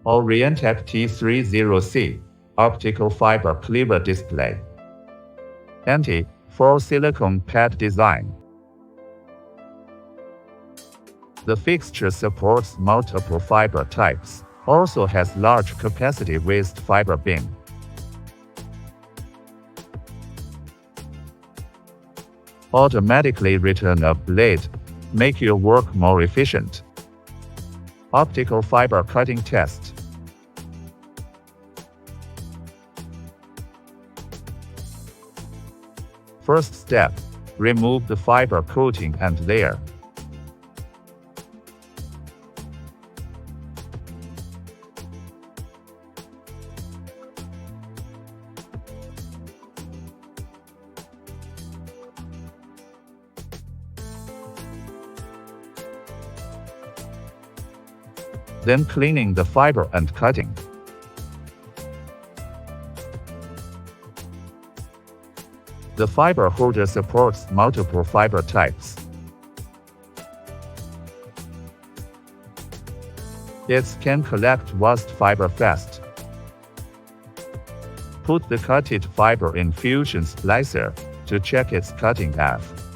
Orientek T30C Optical Fiber Cleaver Display. Anti-fall silicone pad design. The fixture supports multiple fiber types, also has large capacity waste fiber bin. Automatically return a blade, make your work more efficient. Optical fiber cutting test. First step, remove the fiber coating and layer. Then cleaning the fiber and cutting. The fiber holder supports multiple fiber types. It can collect waste fiber fast. Put the cutted fiber in Fusion Splicer to check its cutting path.